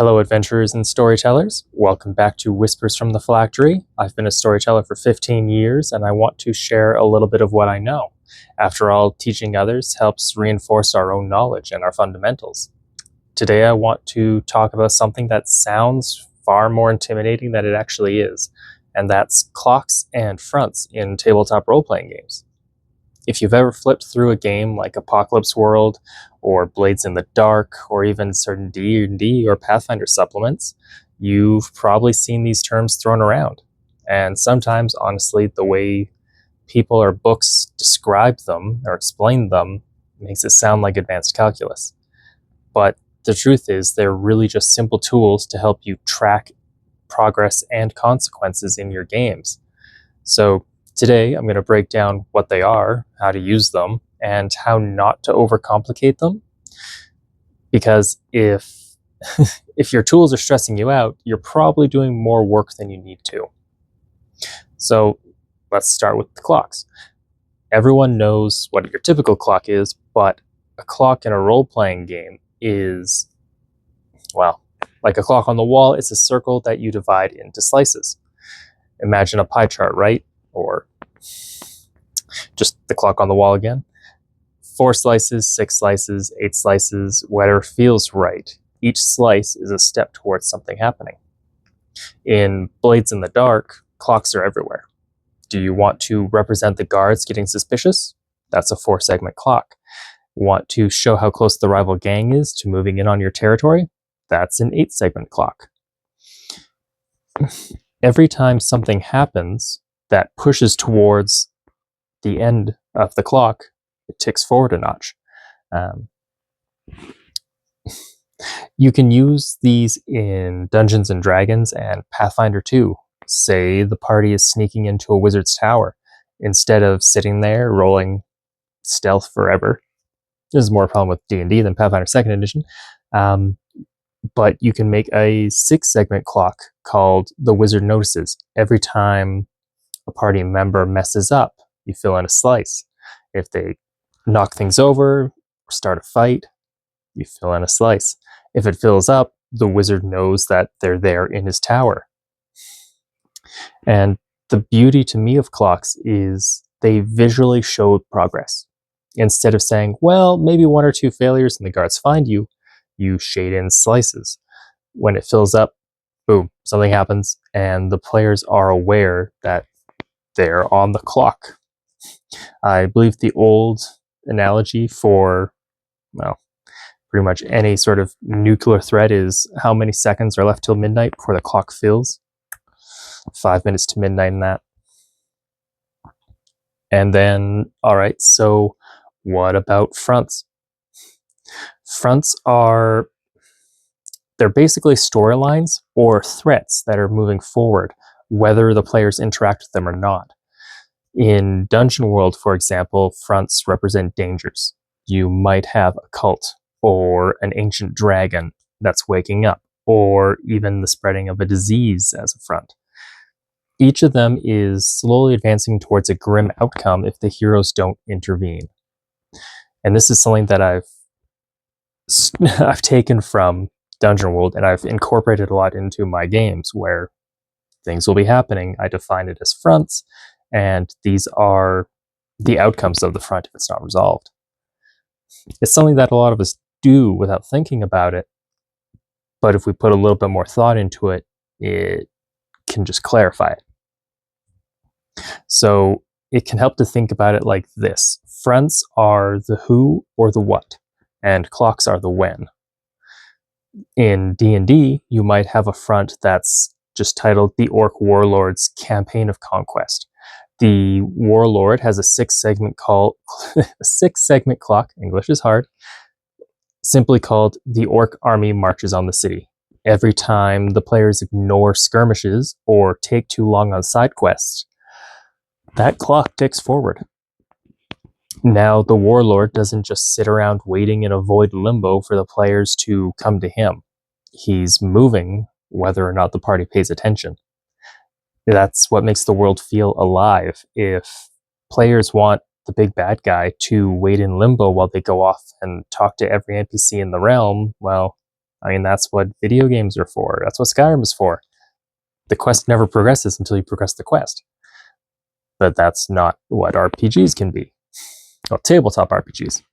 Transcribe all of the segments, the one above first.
Hello, adventurers and storytellers. Welcome back to Whispers from the Phylactery. I've been a storyteller for 15 years, and I want to share a little bit of what I know. After all, teaching others helps reinforce our own knowledge and our fundamentals. Today, I want to talk about something that sounds far more intimidating than it actually is, and that's clocks and fronts in tabletop role-playing games. If you've ever flipped through a game like Apocalypse World, or Blades in the Dark, or even certain D&D or Pathfinder supplements, you've probably seen these terms thrown around. And sometimes, honestly, the way people or books describe them or explain them makes it sound like advanced calculus. But the truth is, they're really just simple tools to help you track progress and consequences in your games. So today, I'm going to break down what they are, how to use them, and how not to overcomplicate them. Because if your tools are stressing you out, you're probably doing more work than you need to. So let's start with the clocks. Everyone knows what your typical clock is, but a clock in a role-playing game is, well, like a clock on the wall. It's a circle that you divide into slices. Imagine a pie chart, right? Or just the clock on the wall again. 4 slices, 6 slices, 8 slices, whatever feels right. Each slice is a step towards something happening. In Blades in the Dark, clocks are everywhere. Do you want to represent the guards getting suspicious? That's a 4-segment clock. Want to show how close the rival gang is to moving in on your territory? That's an 8-segment clock. Every time something happens that pushes towards the end of the clock, it ticks forward a notch. You can use these in Dungeons and Dragons and Pathfinder 2. Say the party is sneaking into a wizard's tower. Instead of sitting there rolling stealth forever, this is more a problem with D&D than Pathfinder 2nd edition, but you can make a 6-segment clock called The Wizard Notices. Every time a party member messes up, you fill in a slice. If they knock things over, or start a fight, you fill in a slice. If it fills up, the wizard knows that they're there in his tower. And the beauty to me of clocks is they visually show progress. Instead of saying, well, maybe 1 or 2 failures and the guards find you, you shade in slices. When it fills up, boom, something happens, and the players are aware that they're on the clock. I believe the old analogy for, well, pretty much any sort of nuclear threat is how many seconds are left till midnight before the clock fills. 5 minutes to midnight in that. And then, all right, so what about fronts? Fronts they're basically storylines or threats that are moving forward, whether the players interact with them or not. In Dungeon World, for example, fronts represent dangers. You might have a cult, or an ancient dragon that's waking up, or even the spreading of a disease as a front. Each of them is slowly advancing towards a grim outcome if the heroes don't intervene. And this is something that I've taken from Dungeon World, and I've incorporated a lot into my games, where things will be happening. I define it as fronts, and these are the outcomes of the front if it's not resolved. It's something that a lot of us do without thinking about it, but if we put a little bit more thought into it, it can just clarify it. So it can help to think about it like this. Fronts are the who or the what, and clocks are the when. In D&D, you might have a front that's just titled The Orc Warlord's Campaign of Conquest. The warlord has a 6-segment clock, English is hard, simply called The Orc Army Marches on the City. Every time the players ignore skirmishes or take too long on side quests, that clock ticks forward. Now the warlord doesn't just sit around waiting in a void limbo for the players to come to him. He's moving whether or not the party pays attention. That's what makes the world feel alive. If players want the big bad guy to wait in limbo while they go off and talk to every NPC in the realm, well, I mean, that's what video games are for. That's what Skyrim is for. The quest never progresses until you progress the quest. But that's not what RPGs can be. Well, tabletop RPGs.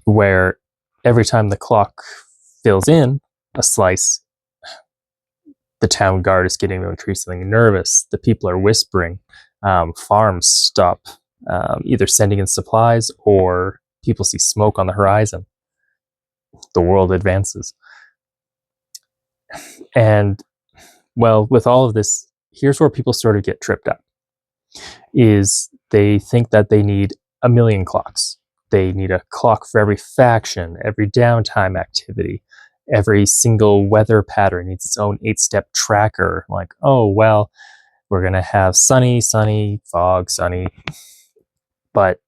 Where every time the clock fills in a slice, the town guard is getting increasingly nervous. The people are whispering. Farms stop either sending in supplies, or people see smoke on the horizon. The world advances. And, well, with all of this, here's where people sort of get tripped up, is they think that they need a million clocks. They need a clock for every faction, every downtime activity, every single weather pattern needs its own 8-step tracker. Like, oh, well, we're going to have sunny, sunny, fog, sunny. But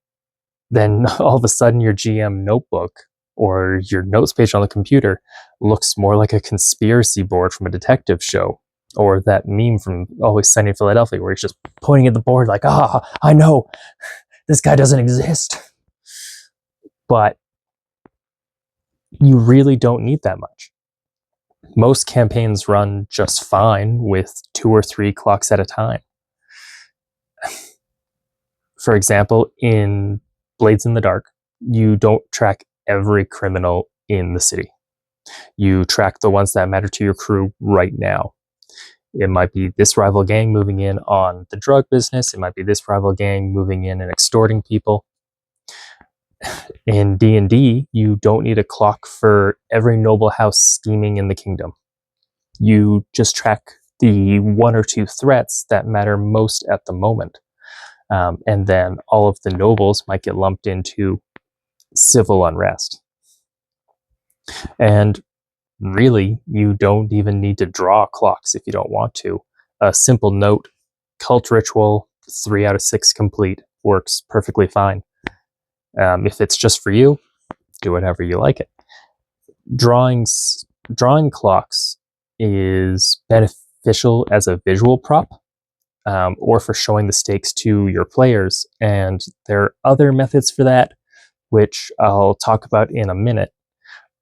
then all of a sudden your GM notebook or your notes page on the computer looks more like a conspiracy board from a detective show, or that meme from Always Sunny in Philadelphia where he's just pointing at the board like, I know, this guy doesn't exist. But you really don't need that much. Most campaigns run just fine with 2 or 3 clocks at a time. For example, in Blades in the Dark, you don't track every criminal in the city. You track the ones that matter to your crew right now. It might be this rival gang moving in on the drug business. It might be this rival gang moving in and extorting people. In D&D, you don't need a clock for every noble house scheming in the kingdom. You just track the 1 or 2 threats that matter most at the moment. And then all of the nobles might get lumped into civil unrest. And really, you don't even need to draw clocks if you don't want to. A simple note, cult ritual, 3 out of 6 complete, works perfectly fine. If it's just for you, do whatever you like it. Drawing clocks is beneficial as a visual prop, or for showing the stakes to your players. And there are other methods for that, which I'll talk about in a minute.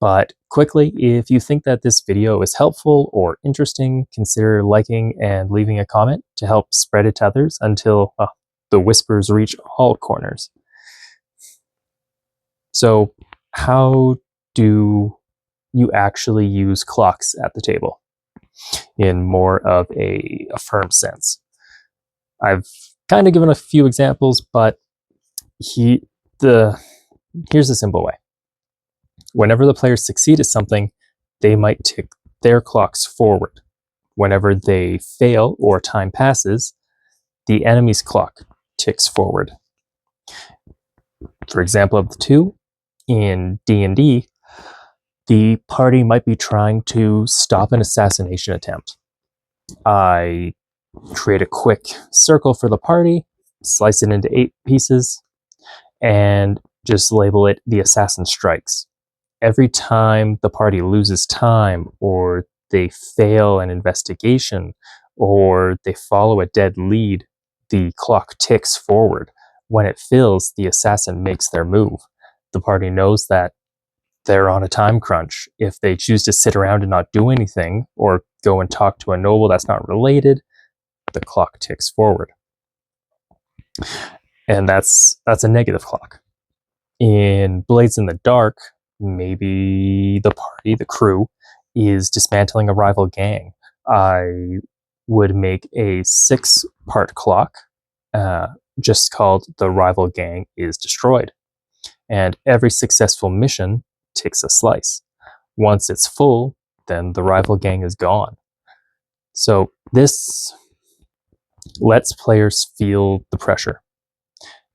But quickly, if you think that this video is helpful or interesting, consider liking and leaving a comment to help spread it to others until the whispers reach all corners. So, how do you actually use clocks at the table in more of a firm sense? I've kind of given a few examples, but here's a simple way. Whenever the players succeed at something, they might tick their clocks forward. Whenever they fail or time passes, the enemy's clock ticks forward. For example, of the two, in D&D, the party might be trying to stop an assassination attempt. I create a quick circle for the party, slice it into 8 pieces, and just label it the assassin strikes. Every time the party loses time, or they fail an investigation, or they follow a dead lead, the clock ticks forward. When it fills, the assassin makes their move. The party knows that they're on a time crunch. If they choose to sit around and not do anything, or go and talk to a noble that's not related, the clock ticks forward. And that's a negative clock. In Blades in the Dark, maybe the party, the crew, is dismantling a rival gang. I would make a 6-part clock just called The Rival Gang is Destroyed. And every successful mission takes a slice. Once it's full, then the rival gang is gone. So this lets players feel the pressure.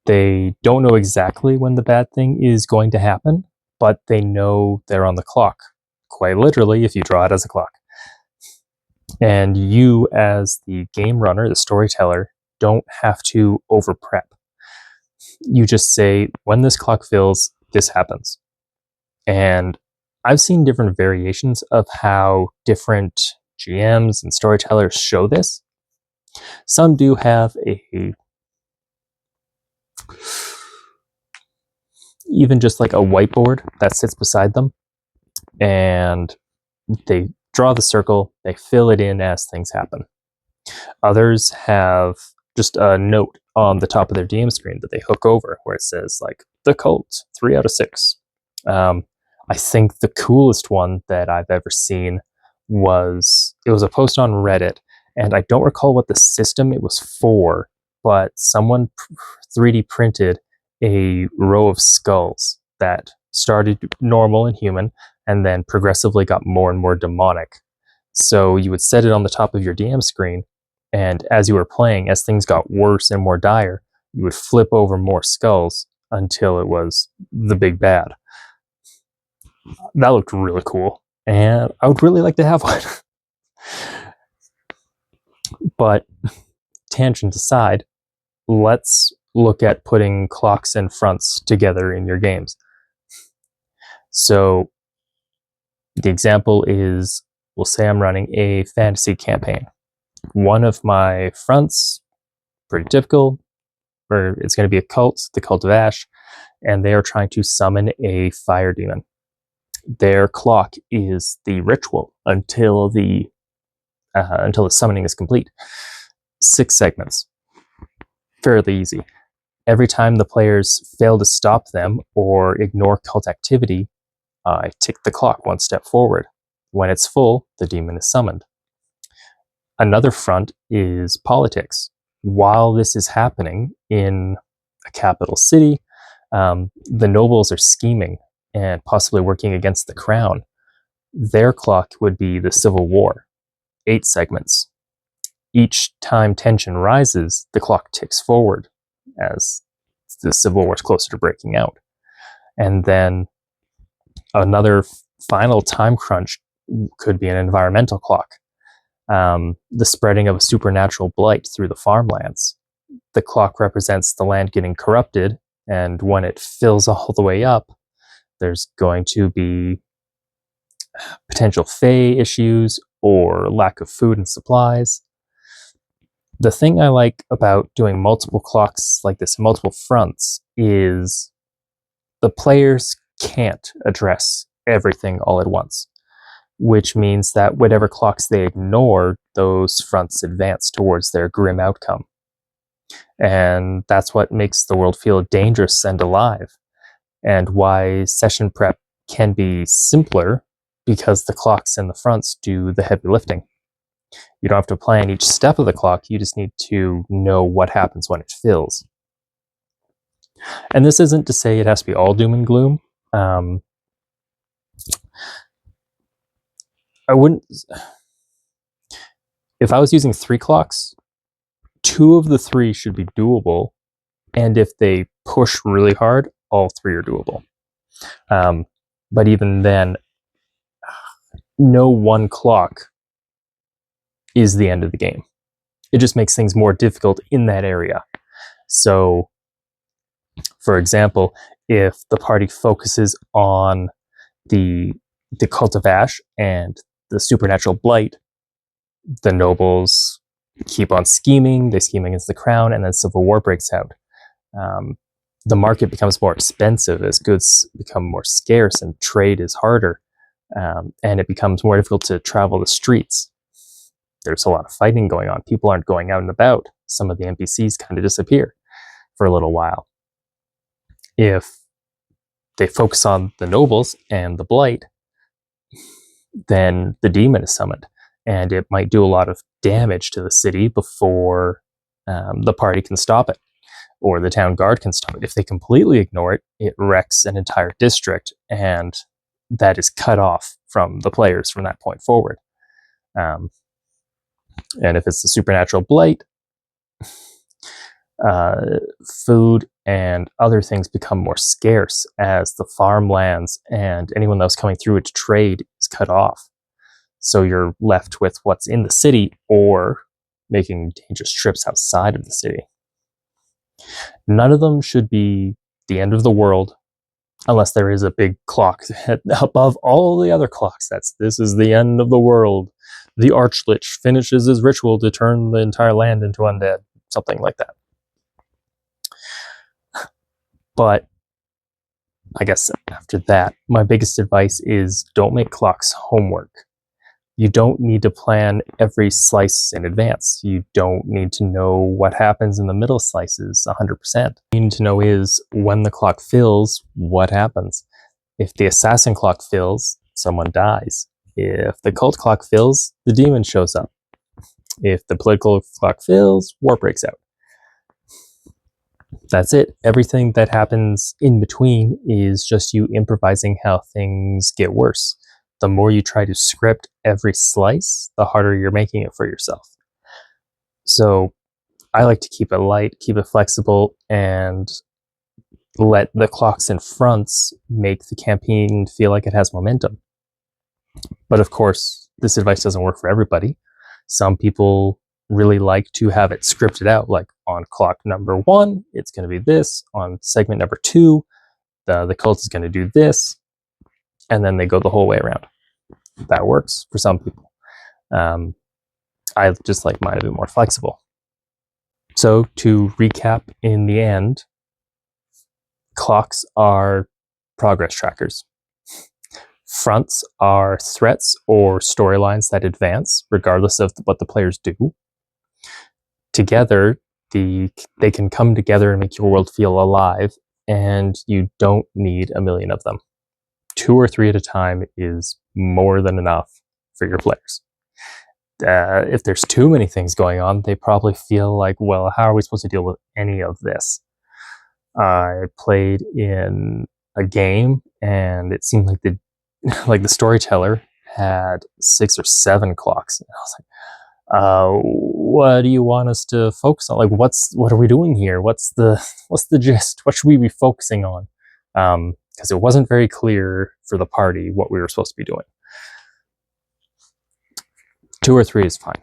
They don't know exactly when the bad thing is going to happen, but they know they're on the clock, quite literally if you draw it as a clock. And you, as the game runner, the storyteller, don't have to over prep. You just say, when this clock fills, this happens. And I've seen different variations of how different GMs and storytellers show this. Some do have even just like a whiteboard that sits beside them, and they draw the circle, they fill it in as things happen. Others have just a note on the top of their DM screen that they hook over where it says like the cult 3 out of 6. I think the coolest one that I've ever seen was a post on Reddit, and I don't recall what the system it was for, but someone 3D printed a row of skulls that started normal and human and then progressively got more and more demonic. So you would set it on the top of your DM screen, and as you were playing, as things got worse and more dire, you would flip over more skulls until it was the big bad. That looked really cool, and I would really like to have one. But tangent aside, let's look at putting clocks and fronts together in your games. So the example is, we'll say I'm running a fantasy campaign. One of my fronts, pretty typical, where it's going to be a cult, the Cult of Ash, and they are trying to summon a fire demon. Their clock is the ritual until the summoning is complete. 6 segments. Fairly easy. Every time the players fail to stop them or ignore cult activity, I tick the clock 1 step forward. When it's full, the demon is summoned. Another front is politics. While this is happening in a capital city, the nobles are scheming and possibly working against the crown. Their clock would be the Civil War, 8 segments. Each time tension rises, the clock ticks forward as the Civil War is closer to breaking out. And then another final time crunch could be an environmental clock. The spreading of a supernatural blight through the farmlands. The clock represents the land getting corrupted, and when it fills all the way up, there's going to be potential Fae issues or lack of food and supplies. The thing I like about doing multiple clocks like this, multiple fronts, is the players can't address everything all at once, which means that whatever clocks they ignore, those fronts advance towards their grim outcome. And that's what makes the world feel dangerous and alive, and why session prep can be simpler, because the clocks and the fronts do the heavy lifting. You don't have to plan each step of the clock, you just need to know what happens when it fills. And this isn't to say it has to be all doom and gloom. I wouldn't... If I was using 3 clocks, 2 of the 3 should be doable, and if they push really hard, all 3 are doable. But even then, no one clock is the end of the game. It just makes things more difficult in that area. So, for example, if the party focuses on the Cult of Ash and the supernatural blight, the nobles keep on scheming, they scheme against the crown, and then civil war breaks out. The market becomes more expensive as goods become more scarce and trade is harder, and it becomes more difficult to travel the streets. There's a lot of fighting going on. People aren't going out and about. Some of the NPCs kind of disappear for a little while. If they focus on the nobles and the blight, then the demon is summoned, and it might do a lot of damage to the city before the party can stop it, or the town guard can stop it. If they completely ignore it, it wrecks an entire district, and that is cut off from the players from that point forward. And if it's the supernatural blight, food and other things become more scarce as the farmlands and anyone that was coming through it to trade is cut off. So you're left with what's in the city or making dangerous trips outside of the city. None of them should be the end of the world unless there is a big clock above all the other clocks. This is the end of the world. The Archlich finishes his ritual to turn the entire land into undead. Something like that. But I guess after that, my biggest advice is don't make clocks homework. You don't need to plan every slice in advance. You don't need to know what happens in the middle slices 100%. What you need to know is when the clock fills, what happens. If the assassin clock fills, someone dies. If the cult clock fills, the demon shows up. If the political clock fills, war breaks out. That's it. Everything that happens in between is just you improvising how things get worse. The more you try to script every slice, the harder you're making it for yourself. So I like to keep it light, keep it flexible, and let the clocks and fronts make the campaign feel like it has momentum. But of course, this advice doesn't work for everybody. Some people really like to have it scripted out, like on clock number 1, it's going to be this. On segment number 2, the cult is going to do this. And then they go the whole way around. That works for some people. I just like mine a bit more flexible. So to recap in the end, clocks are progress trackers. Fronts are threats or storylines that advance, regardless of what the players do. Together, they can come together and make your world feel alive, and you don't need a million of them. 2 or 3 at a time is more than enough for your players. If there's too many things going on, they probably feel like, well, how are we supposed to deal with any of this? I played in a game, and it seemed like the storyteller had 6 or 7 clocks. And I was like, what do you want us to focus on? Like, what are we doing here? What's the gist? What should we be focusing on? Because it wasn't very clear for the party what we were supposed to be doing. 2 or 3 is fine.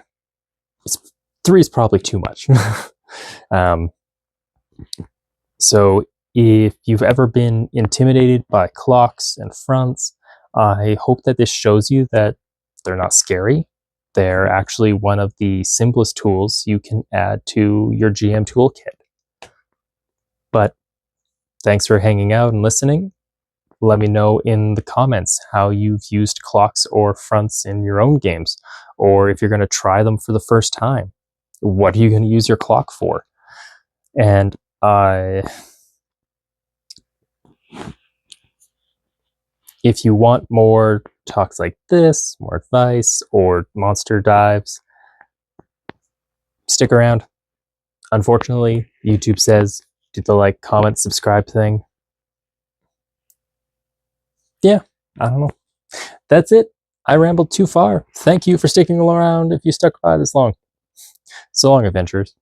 3 is probably too much. So if you've ever been intimidated by clocks and fronts, I hope that this shows you that they're not scary. They're actually one of the simplest tools you can add to your GM toolkit. But thanks for hanging out and listening. Let me know in the comments how you've used clocks or fronts in your own games, or if you're going to try them for the first time. What are you going to use your clock for? And if you want more talks like this, more advice, or monster dives, stick around. Unfortunately, YouTube says do the like, comment, subscribe thing. Yeah, I don't know. That's it. I rambled too far. Thank you for sticking around if you stuck by this long. So long, adventurers.